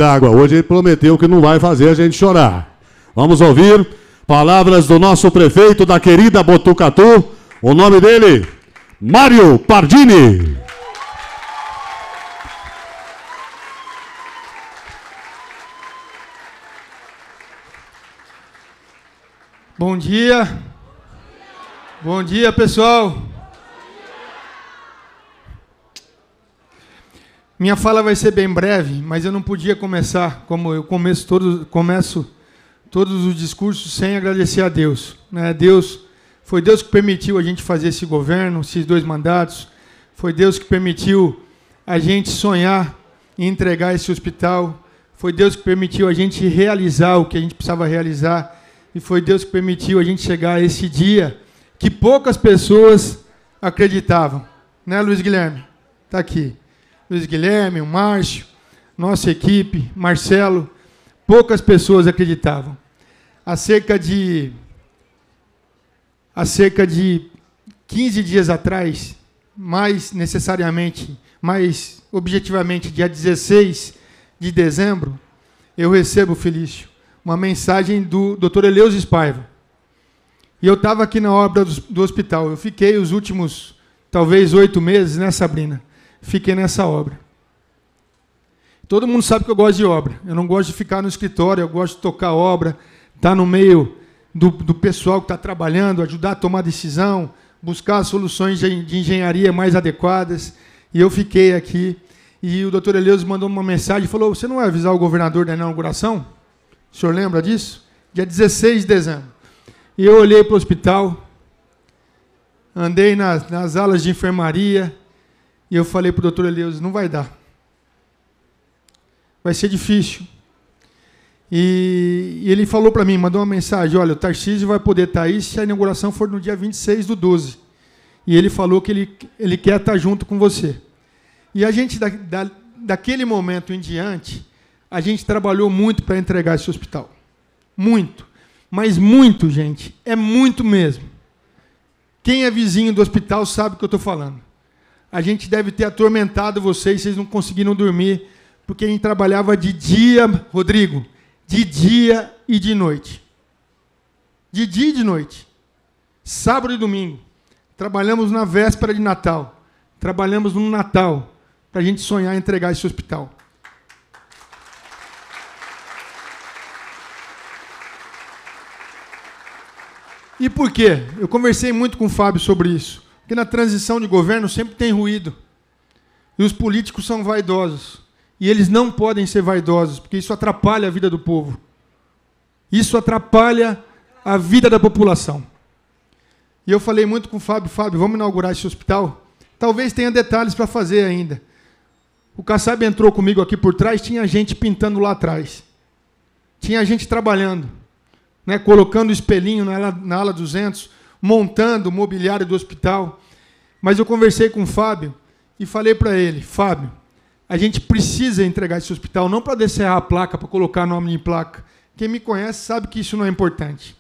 d'água. Hoje ele prometeu que não vai fazer a gente chorar. Vamos ouvir palavras do nosso prefeito da querida Botucatu. O nome dele, Mário Pardini. Bom dia. Bom dia, pessoal. Minha fala vai ser bem breve, mas eu não podia começar, como eu começo todos os discursos, sem agradecer a Deus. Né? Foi Deus que permitiu a gente fazer esse governo, esses 2 mandatos. Foi Deus que permitiu a gente sonhar em entregar esse hospital. Foi Deus que permitiu a gente realizar o que a gente precisava realizar. E foi Deus que permitiu a gente chegar a esse dia que poucas pessoas acreditavam. Né, Luiz Guilherme? Está aqui. Luiz Guilherme, o Márcio, nossa equipe, Marcelo, poucas pessoas acreditavam. Há cerca de 15 dias atrás, mais objetivamente, dia 16 de dezembro, eu recebo, Felício, uma mensagem do Dr. Eleusis Paiva. E eu estava aqui na obra do hospital. Eu fiquei os últimos, talvez, 8 meses, né, Sabrina? Fiquei nessa obra. Todo mundo sabe que eu gosto de obra. Eu não gosto de ficar no escritório, eu gosto de tocar obra, estar no meio do pessoal que está trabalhando, ajudar a tomar decisão, buscar soluções de engenharia mais adequadas. E eu fiquei aqui. E o doutor Eleusis mandou uma mensagem e falou: você não vai avisar o governador da inauguração? O senhor lembra disso? Dia 16 de dezembro. E eu olhei para o hospital, andei nas alas de enfermaria, e eu falei para o doutor Eleusis: não vai dar. Vai ser difícil. E ele falou para mim, mandou uma mensagem: olha, o Tarcísio vai poder estar aí se a inauguração for no dia 26/12. E ele falou que ele quer estar junto com você. E a gente, daquele momento em diante, a gente trabalhou muito para entregar esse hospital. Muito. Mas muito, gente. É muito mesmo. Quem é vizinho do hospital sabe o que eu estou falando. A gente deve ter atormentado vocês não conseguiram dormir, porque a gente trabalhava de dia, Rodrigo, de dia e de noite. De dia e de noite. Sábado e domingo. Trabalhamos na véspera de Natal. Trabalhamos no Natal, para a gente sonhar em entregar esse hospital. E por quê? Eu conversei muito com o Fábio sobre isso. Porque na transição de governo sempre tem ruído. E os políticos são vaidosos. E eles não podem ser vaidosos, porque isso atrapalha a vida do povo. Isso atrapalha a vida da população. E eu falei muito com o Fábio: Fábio, vamos inaugurar esse hospital? Talvez tenha detalhes para fazer ainda. O Kassab entrou comigo aqui por trás, tinha gente pintando lá atrás. Tinha gente trabalhando, né, colocando espelhinho na ala 200, montando o mobiliário do hospital. Mas eu conversei com o Fábio e falei para ele: Fábio, a gente precisa entregar esse hospital, não para descerrar a placa, para colocar nome em placa. Quem me conhece sabe que isso não é importante.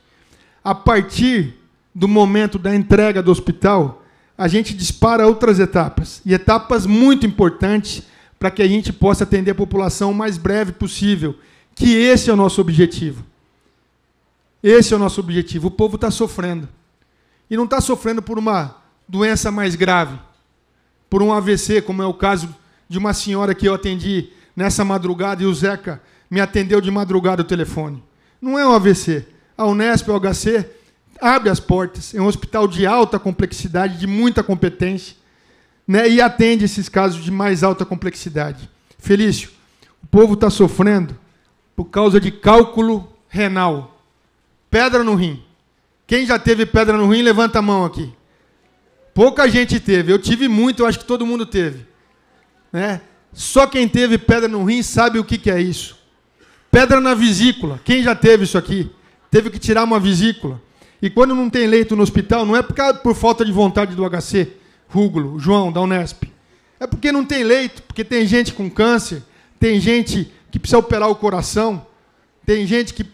A partir do momento da entrega do hospital, a gente dispara outras etapas, e etapas muito importantes para que a gente possa atender a população o mais breve possível, que esse é o nosso objetivo. Esse é o nosso objetivo. O povo está sofrendo. E não está sofrendo por uma doença mais grave, por um AVC, como é o caso de uma senhora que eu atendi nessa madrugada, e o Zeca me atendeu de madrugada o telefone. Não é um AVC. A Unesp, o HC, abre as portas. É um hospital de alta complexidade, de muita competência, né, e atende esses casos de mais alta complexidade. Felício, o povo está sofrendo por causa de cálculo renal. Pedra no rim. Quem já teve pedra no rim, levanta a mão aqui. Pouca gente teve. Eu tive muito, eu acho que todo mundo teve. Né? Só quem teve pedra no rim sabe o que é isso. Pedra na vesícula. Quem já teve isso aqui? Teve que tirar uma vesícula. E quando não tem leito no hospital, não é por falta de vontade do HC, Rúgulo, João, da Unesp. É porque não tem leito, porque tem gente com câncer, tem gente que precisa operar o coração, tem gente que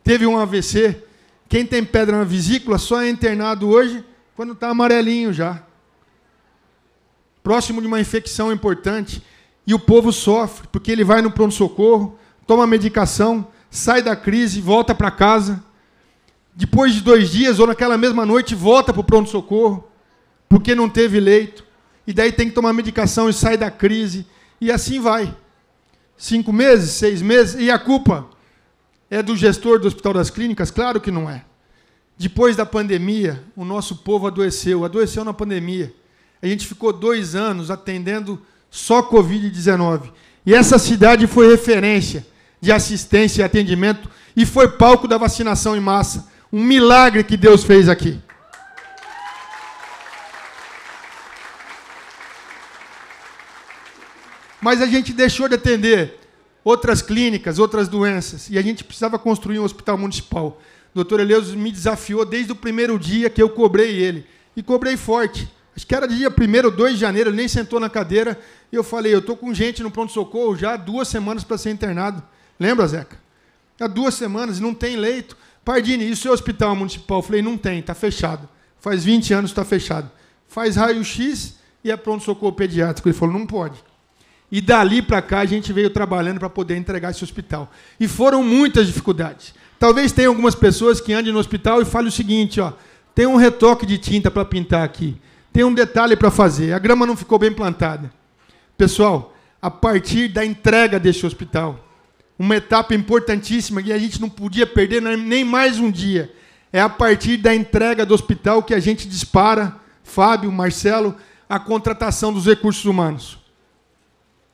teve um AVC. Quem tem pedra na vesícula só é internado hoje quando está amarelinho já. Próximo de uma infecção importante. E o povo sofre, porque ele vai no pronto-socorro, toma medicação, sai da crise, volta para casa. Depois de 2 dias, ou naquela mesma noite, volta para o pronto-socorro, porque não teve leito. E daí tem que tomar medicação e sai da crise. E assim vai. 5 meses, 6 meses. E a culpa é do gestor do Hospital das Clínicas? Claro que não é. Depois da pandemia, o nosso povo adoeceu. Adoeceu na pandemia. A gente ficou 2 anos atendendo só Covid-19. E essa cidade foi referência de assistência e atendimento e foi palco da vacinação em massa. Um milagre que Deus fez aqui. Mas a gente deixou de atender outras clínicas, outras doenças, e a gente precisava construir um hospital municipal. O doutor Eleuso me desafiou desde o primeiro dia que eu cobrei ele. E cobrei forte. Acho que era dia 1º ou 2 de janeiro, ele nem sentou na cadeira, e eu falei, eu estou com gente no pronto-socorro já há 2 semanas para ser internado. Lembra, Zeca? Há 2 semanas, não tem leito. Pardini, e o seu hospital municipal? Eu falei, não tem, está fechado. Faz 20 anos que está fechado. Faz raio-x e é pronto-socorro pediátrico. Ele falou, não pode. E dali para cá a gente veio trabalhando para poder entregar esse hospital. E foram muitas dificuldades. Talvez tenha algumas pessoas que andem no hospital e falem o seguinte, ó, tem um retoque de tinta para pintar aqui. Tem um detalhe para fazer. A grama não ficou bem plantada. Pessoal, a partir da entrega desse hospital, uma etapa importantíssima que a gente não podia perder nem mais um dia, é a partir da entrega do hospital que a gente dispara, Fábio, Marcelo, a contratação dos recursos humanos.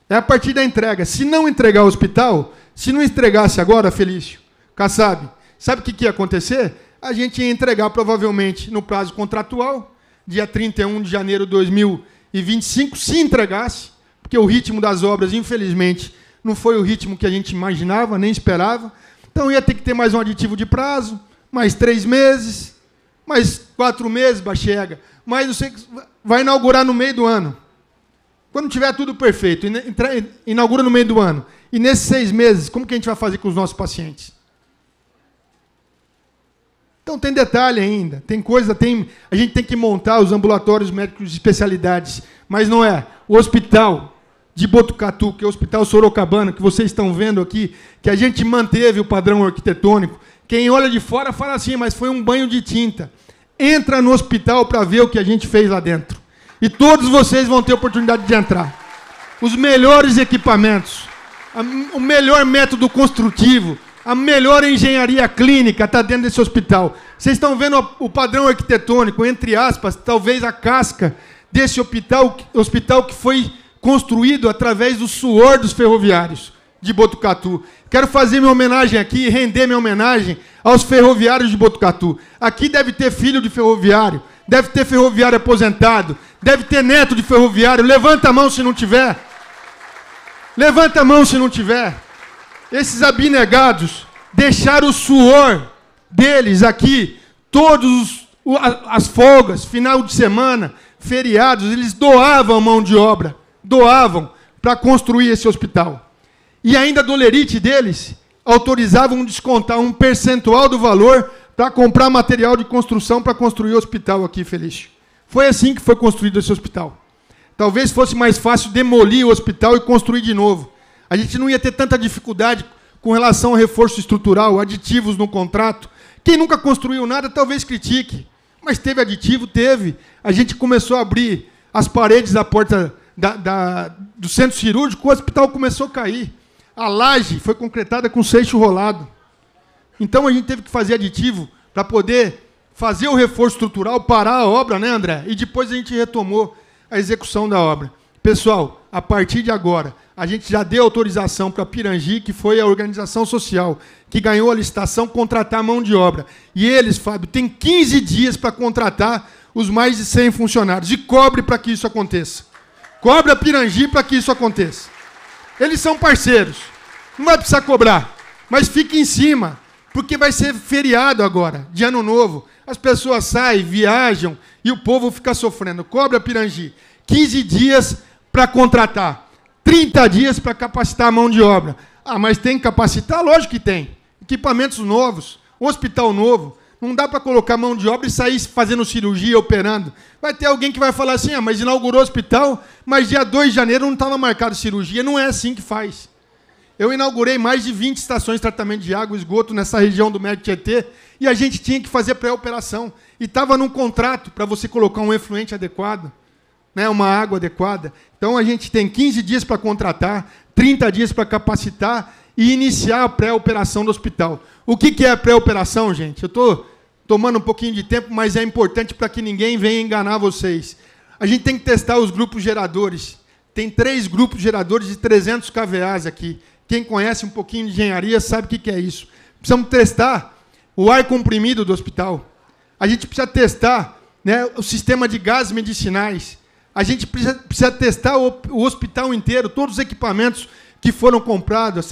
É a partir da entrega. Se não entregar o hospital, se não entregasse agora, Felício, Kassab, sabe o que ia acontecer? A gente ia entregar provavelmente no prazo contratual, dia 31 de janeiro de 2025, se entregasse, porque o ritmo das obras, infelizmente, não foi o ritmo que a gente imaginava, nem esperava. Então ia ter que ter mais um aditivo de prazo, mais 3 meses, mais 4 meses, Bachega. Mas você vai inaugurar no meio do ano. Quando tiver tudo perfeito, inaugura no meio do ano. E nesses 6 meses, como que a gente vai fazer com os nossos pacientes? Então tem detalhe ainda, tem coisa, a gente tem que montar os ambulatórios médicos de especialidades, mas não é. O hospital de Botucatu, que é o Hospital Sorocabana, que vocês estão vendo aqui, que a gente manteve o padrão arquitetônico, quem olha de fora fala assim, mas foi um banho de tinta. Entra no hospital para ver o que a gente fez lá dentro. E todos vocês vão ter oportunidade de entrar. Os melhores equipamentos, o melhor método construtivo, a melhor engenharia clínica está dentro desse hospital. Vocês estão vendo o padrão arquitetônico, entre aspas, talvez a casca desse hospital que foi construído através do suor dos ferroviários de Botucatu. Quero fazer minha homenagem aqui, render minha homenagem aos ferroviários de Botucatu. Aqui deve ter filho de ferroviário, deve ter ferroviário aposentado, deve ter neto de ferroviário. Levanta a mão se não tiver. Levanta a mão se não tiver. Esses abnegados deixaram o suor deles aqui, todas as folgas, final de semana, feriados, eles doavam mão de obra, doavam para construir esse hospital. E ainda a dolerite deles autorizavam descontar um percentual do valor para comprar material de construção para construir o hospital aqui, Felício. Foi assim que foi construído esse hospital. Talvez fosse mais fácil demolir o hospital e construir de novo. A gente não ia ter tanta dificuldade com relação ao reforço estrutural, aditivos no contrato. Quem nunca construiu nada, talvez critique. Mas teve aditivo? Teve. A gente começou a abrir as paredes da porta do centro cirúrgico, o hospital começou a cair. A laje foi concretada com seixo rolado. Então a gente teve que fazer aditivo para poder fazer o reforço estrutural, parar a obra, né, André? E depois a gente retomou a execução da obra. Pessoal, a partir de agora, a gente já deu autorização para a Pirangi, que foi a organização social que ganhou a licitação, contratar mão de obra. E eles, Fábio, têm 15 dias para contratar os mais de 100 funcionários. E cobre para que isso aconteça. Cobre a Pirangi para que isso aconteça. Eles são parceiros. Não vai precisar cobrar. Mas fique em cima, porque vai ser feriado agora, de ano novo. As pessoas saem, viajam e o povo fica sofrendo. Cobre a Pirangi. 15 dias para contratar. 30 dias para capacitar a mão de obra. Ah, mas tem que capacitar? Lógico que tem. Equipamentos novos, hospital novo. Não dá para colocar mão de obra e sair fazendo cirurgia, operando. Vai ter alguém que vai falar assim, mas inaugurou o hospital, mas dia 2 de janeiro não estava marcado cirurgia. Não é assim que faz. Eu inaugurei mais de 20 estações de tratamento de água e esgoto nessa região do Médio Tietê, e a gente tinha que fazer pré-operação. E estava num contrato para você colocar um efluente adequado, né, uma água adequada. Então, a gente tem 15 dias para contratar, 30 dias para capacitar e iniciar a pré-operação do hospital. O que é a pré-operação, gente? Eu estou tomando um pouquinho de tempo, mas é importante para que ninguém venha enganar vocês. A gente tem que testar os grupos geradores. Tem 3 grupos geradores de 300 kVA aqui. Quem conhece um pouquinho de engenharia sabe o que é isso. Precisamos testar o ar comprimido do hospital. A gente precisa testar, né, o sistema de gases medicinais. A gente precisa testar o hospital inteiro, todos os equipamentos que foram comprados,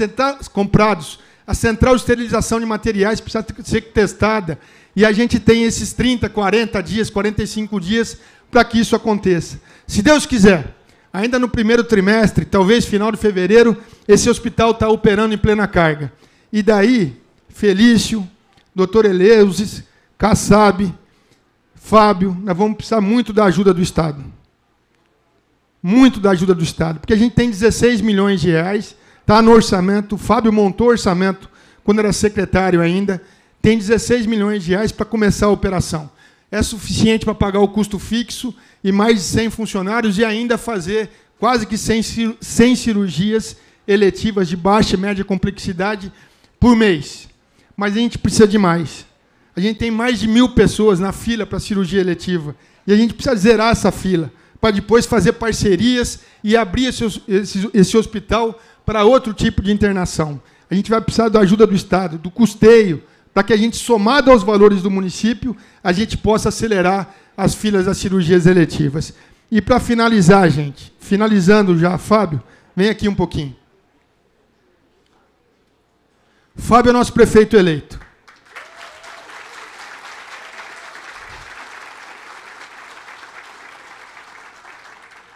a central de esterilização de materiais precisa ser testada. E a gente tem esses 30, 40 dias, 45 dias para que isso aconteça. Se Deus quiser, ainda no primeiro trimestre, talvez final de fevereiro, esse hospital está operando em plena carga. E daí, Felício, doutor Eleusis, Kassab, Fábio, nós vamos precisar muito da ajuda do Estado. Muito da ajuda do Estado, porque a gente tem 16 milhões de reais, está no orçamento, o Fábio montou o orçamento quando era secretário ainda, tem 16 milhões de reais para começar a operação. É suficiente para pagar o custo fixo e mais de 100 funcionários e ainda fazer quase que 100 cirurgias eletivas de baixa e média complexidade por mês. Mas a gente precisa de mais. A gente tem mais de 1.000 pessoas na fila para cirurgia eletiva. E a gente precisa zerar essa fila, para depois fazer parcerias e abrir esse hospital para outro tipo de internação. A gente vai precisar da ajuda do Estado, do custeio, para que a gente, somado aos valores do município, a gente possa acelerar as filas das cirurgias eletivas. E para finalizar, gente, finalizando já, Fábio, vem aqui um pouquinho. Fábio é nosso prefeito eleito.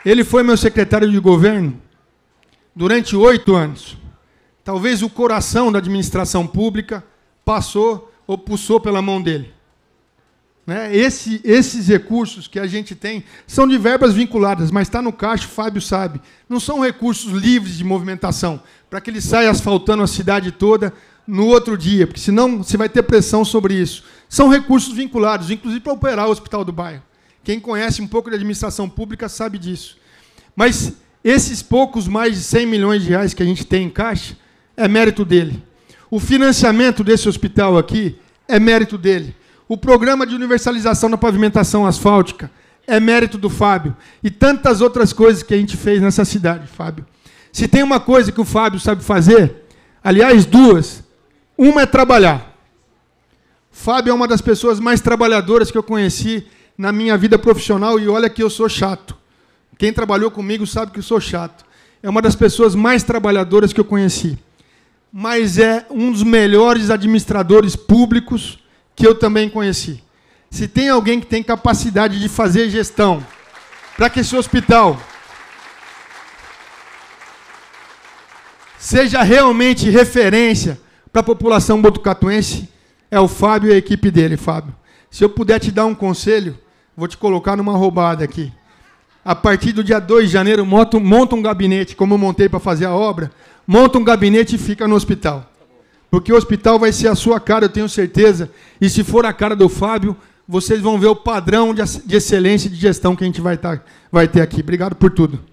Ele foi meu secretário de governo durante 8 anos. Talvez o coração da administração pública passou ou pulsou pela mão dele. Né? Esses recursos que a gente tem são de verbas vinculadas, mas está no caixa, o Fábio sabe. Não são recursos livres de movimentação, para que ele saia asfaltando a cidade toda no outro dia, porque senão você vai ter pressão sobre isso. São recursos vinculados, inclusive para operar o Hospital do Bairro. Quem conhece um pouco de administração pública sabe disso. Mas esses poucos mais de 100 milhões de reais que a gente tem em caixa é mérito dele. O financiamento desse hospital aqui é mérito dele. O programa de universalização da pavimentação asfáltica é mérito do Fábio. E tantas outras coisas que a gente fez nessa cidade, Fábio. Se tem uma coisa que o Fábio sabe fazer, aliás, 2, uma é trabalhar. Fábio é uma das pessoas mais trabalhadoras que eu conheci na minha vida profissional, e olha que eu sou chato. Quem trabalhou comigo sabe que eu sou chato. É uma das pessoas mais trabalhadoras que eu conheci. Mas é um dos melhores administradores públicos que eu também conheci. Se tem alguém que tem capacidade de fazer gestão para que esse hospital seja realmente referência para a população botucatuense, é o Fábio e a equipe dele, Fábio. Se eu puder te dar um conselho, vou te colocar numa roubada aqui. A partir do dia 2 de janeiro, monta um gabinete, como eu montei para fazer a obra, monta um gabinete e fica no hospital. Porque o hospital vai ser a sua cara, eu tenho certeza. E se for a cara do Fábio, vocês vão ver o padrão de excelência e de gestão que a gente vai ter aqui. Obrigado por tudo.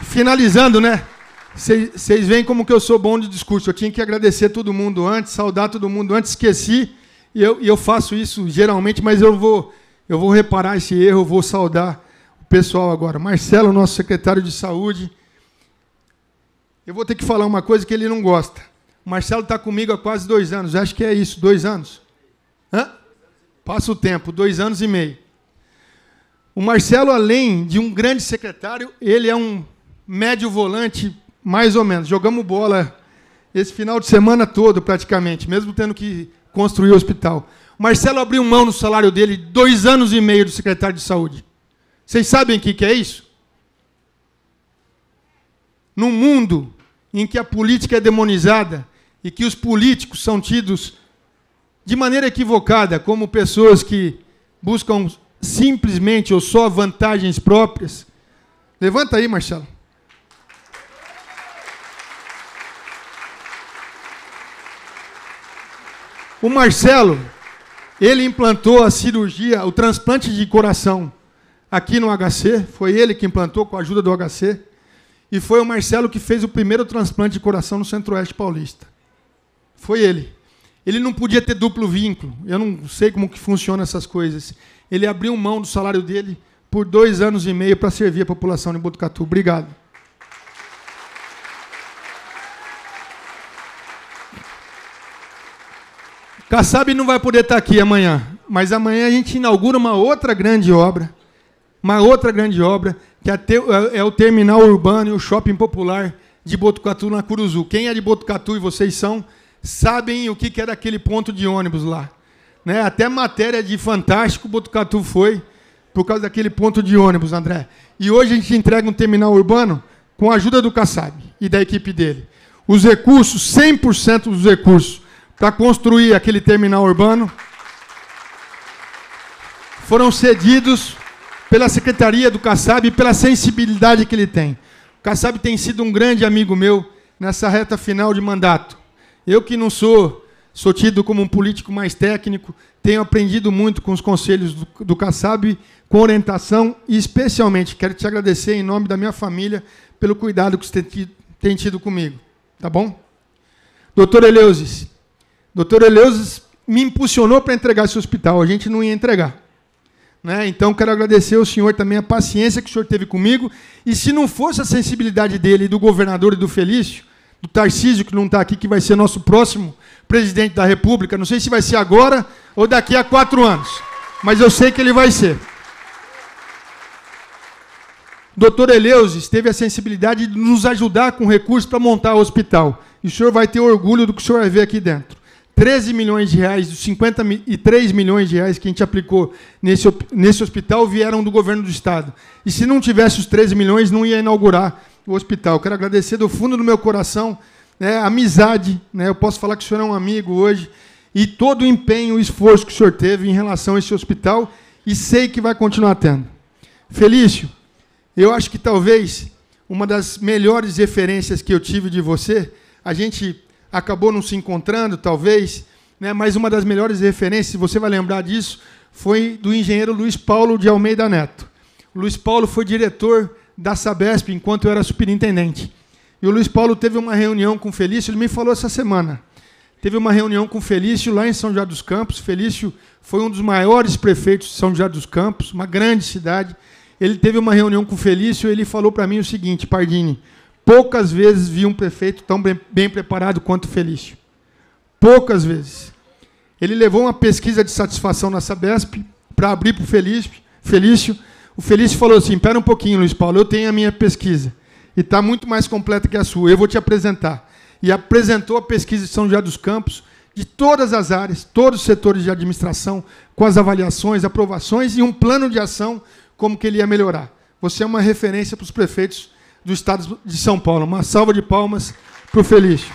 Finalizando, né? Vocês veem como que eu sou bom de discurso. Eu tinha que agradecer todo mundo antes, saudar todo mundo antes, esqueci. E eu faço isso geralmente, mas eu vou reparar esse erro, eu vou saudar o pessoal agora. Marcelo, nosso secretário de saúde. Eu vou ter que falar uma coisa que ele não gosta. O Marcelo está comigo há quase 2 anos. Acho que é isso, 2 anos. Hã? Passa o tempo, 2 anos e meio. O Marcelo, além de um grande secretário, ele é um médio volante, mais ou menos. Jogamos bola esse final de semana todo, praticamente, mesmo tendo que construir o hospital. O Marcelo abriu mão no salário dele 2 anos e meio do secretário de saúde. Vocês sabem o que é isso? Num mundo em que a política é demonizada e que os políticos são tidos de maneira equivocada como pessoas que buscam simplesmente ou só vantagens próprias. Levanta aí, Marcelo. O Marcelo, ele implantou a cirurgia, o transplante de coração aqui no HC, foi ele que implantou com a ajuda do HC, e foi o Marcelo que fez o primeiro transplante de coração no Centro-Oeste Paulista. Foi ele. Ele não podia ter duplo vínculo, eu não sei como que funcionam essas coisas. Ele abriu mão do salário dele por 2 anos e meio para servir a população de Botucatu. Obrigado. Kassab não vai poder estar aqui amanhã, mas amanhã a gente inaugura uma outra grande obra, que é o terminal urbano e o shopping popular de Botucatu, na Curuzu. Quem é de Botucatu, e vocês são, sabem o que era aquele ponto de ônibus lá. Né? Até matéria de Fantástico Botucatu foi por causa daquele ponto de ônibus, André. E hoje a gente entrega um terminal urbano com a ajuda do Kassab e da equipe dele. Os recursos, 100% dos recursos, para construir aquele terminal urbano, foram cedidos pela Secretaria do Kassab e pela sensibilidade que ele tem. O Kassab tem sido um grande amigo meu nessa reta final de mandato. Eu que não sou tido como um político mais técnico, tenho aprendido muito com os conselhos do Kassab, com orientação, e especialmente quero te agradecer em nome da minha família pelo cuidado que você tem tido comigo. Tá bom? Doutor Eleusis me impulsionou para entregar esse hospital, a gente não ia entregar. Né? Então, quero agradecer ao senhor também a paciência que o senhor teve comigo, e se não fosse a sensibilidade dele, do governador e do Felício, do Tarcísio, que não está aqui, que vai ser nosso próximo presidente da República, não sei se vai ser agora ou daqui a 4 anos, mas eu sei que ele vai ser. O doutor Eleusis teve a sensibilidade de nos ajudar com recursos para montar o hospital, e o senhor vai ter orgulho do que o senhor vai ver aqui dentro. 13 milhões de reais, dos 53 milhões de reais que a gente aplicou nesse hospital vieram do governo do Estado. E se não tivesse os 13 milhões, não ia inaugurar o hospital. Quero agradecer do fundo do meu coração, né, a amizade, né, eu posso falar que o senhor é um amigo hoje, e todo o empenho e esforço que o senhor teve em relação a esse hospital, e sei que vai continuar tendo. Felício, eu acho que talvez uma das melhores referências que eu tive de você, a gente acabou não se encontrando, talvez, né, mas uma das melhores referências, você vai lembrar disso, foi do engenheiro Luiz Paulo de Almeida Neto. O Luiz Paulo foi diretor da Sabesp enquanto eu era superintendente. E o Luiz Paulo teve uma reunião com o Felício, ele me falou essa semana. Teve uma reunião com o Felício lá em São José dos Campos. Felício foi um dos maiores prefeitos de São José dos Campos, uma grande cidade. Ele teve uma reunião com o Felício e ele falou para mim o seguinte: Pardini, poucas vezes vi um prefeito tão bem preparado quanto o Felício. Poucas vezes. Ele levou uma pesquisa de satisfação na Sabesp para abrir para o Felício. O Felício falou assim: espera um pouquinho, Luiz Paulo, eu tenho a minha pesquisa. E está muito mais completa que a sua, eu vou te apresentar. E apresentou a pesquisa de São José dos Campos, de todas as áreas, todos os setores de administração, com as avaliações, aprovações e um plano de ação, como que ele ia melhorar. Você é uma referência para os prefeitos do Estado de São Paulo. Uma salva de palmas para o Felício.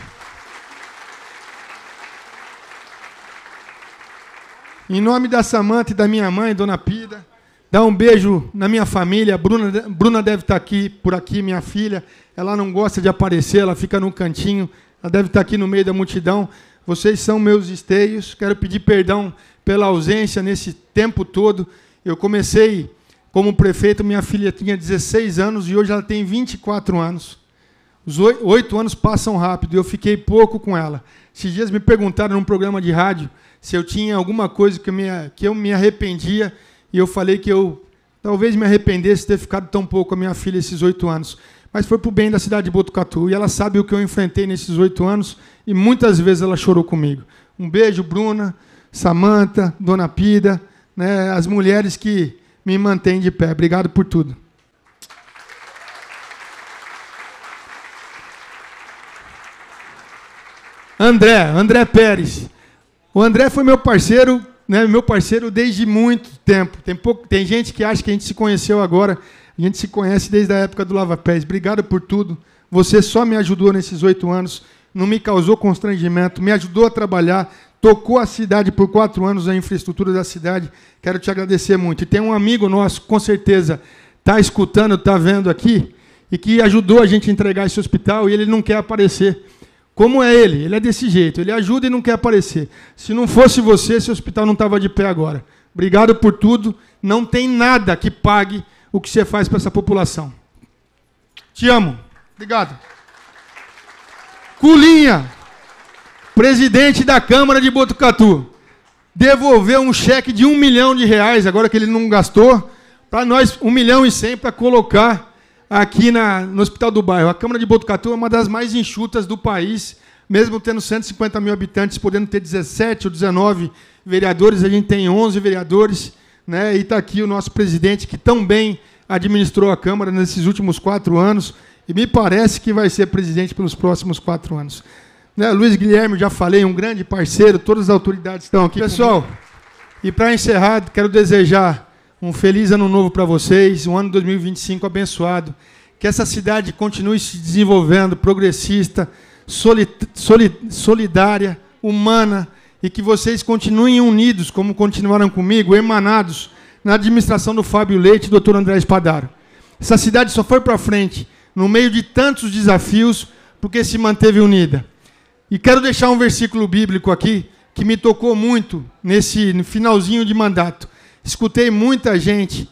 Em nome da Samanta e da minha mãe, Dona Pida, dá um beijo na minha família. Bruna deve estar aqui, por aqui, minha filha. Ela não gosta de aparecer, ela fica num cantinho. Ela deve estar aqui no meio da multidão. Vocês são meus esteios. Quero pedir perdão pela ausência nesse tempo todo. Eu comecei como prefeito, minha filha tinha 16 anos e hoje ela tem 24 anos. Os 8 anos passam rápido e eu fiquei pouco com ela. Esses dias me perguntaram num programa de rádio se eu tinha alguma coisa que eu me arrependia, e eu falei que eu talvez me arrependesse de ter ficado tão pouco com a minha filha esses 8 anos. Mas foi para o bem da cidade de Botucatu, e ela sabe o que eu enfrentei nesses 8 anos, e muitas vezes ela chorou comigo. Um beijo, Bruna, Samanta, Dona Pida, né, as mulheres que me mantém de pé. Obrigado por tudo. André Pérez. O André foi meu parceiro, né, desde muito tempo. Tem gente que acha que a gente se conheceu agora. A gente se conhece desde a época do Lava Pés. Obrigado por tudo. Você só me ajudou nesses 8 anos não me causou constrangimento, me ajudou a trabalhar, tocou a cidade por 4 anos, a infraestrutura da cidade. Quero te agradecer muito. E tem um amigo nosso, com certeza, está escutando, está vendo aqui, e que ajudou a gente a entregar esse hospital, e ele não quer aparecer. Como é ele? Ele é desse jeito, ele ajuda e não quer aparecer. Se não fosse você, esse hospital não estava de pé agora. Obrigado por tudo. Não tem nada que pague o que você faz para essa população. Te amo. Obrigado. Culinha, presidente da Câmara de Botucatu, devolveu um cheque de R$1 milhão, agora que ele não gastou, para nós, 1,1 milhão, para colocar aqui no Hospital do Bairro. A Câmara de Botucatu é uma das mais enxutas do país, mesmo tendo 150 mil habitantes, podendo ter 17 ou 19 vereadores, a gente tem 11 vereadores, né? E está aqui o nosso presidente, que tão bem administrou a Câmara nesses últimos 4 anos, e me parece que vai ser presidente pelos próximos 4 anos. Né? Luiz Guilherme, já falei, um grande parceiro, todas as autoridades estão aqui. Pessoal, e para encerrar, quero desejar um feliz ano novo para vocês, um ano 2025 abençoado, que essa cidade continue se desenvolvendo, progressista, solidária, humana, e que vocês continuem unidos, como continuaram comigo, emanados na administração do Fábio Leite e do Dr. André Spadaro. Essa cidade só foi para frente, no meio de tantos desafios, porque se manteve unida. E quero deixar um versículo bíblico aqui, que me tocou muito no finalzinho de mandato. Escutei muita gente,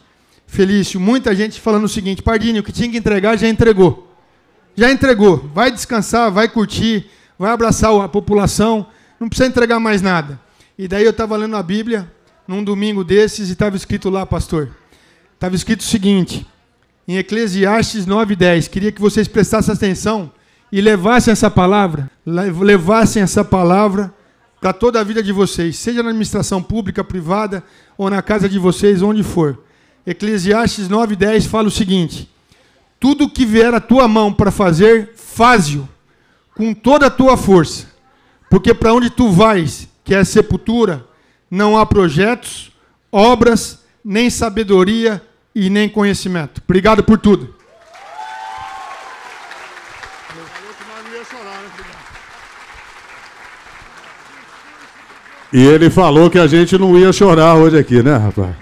Felício, muita gente falando o seguinte: Pardini, o que tinha que entregar já entregou. Já entregou. Vai descansar, vai curtir, vai abraçar a população, não precisa entregar mais nada. E daí eu estava lendo a Bíblia, num domingo desses, e estava escrito lá, pastor, estava escrito o seguinte, em Eclesiastes 9:10, queria que vocês prestassem atenção e levassem essa palavra para toda a vida de vocês, seja na administração pública, privada, ou na casa de vocês, onde for. Eclesiastes 9:10 fala o seguinte: tudo que vier à tua mão para fazer, faze-o com toda a tua força, porque para onde tu vais, que é a sepultura, não há projetos, obras, nem sabedoria e nem conhecimento. Obrigado por tudo. E ele falou que a gente não ia chorar hoje aqui, né, rapaz?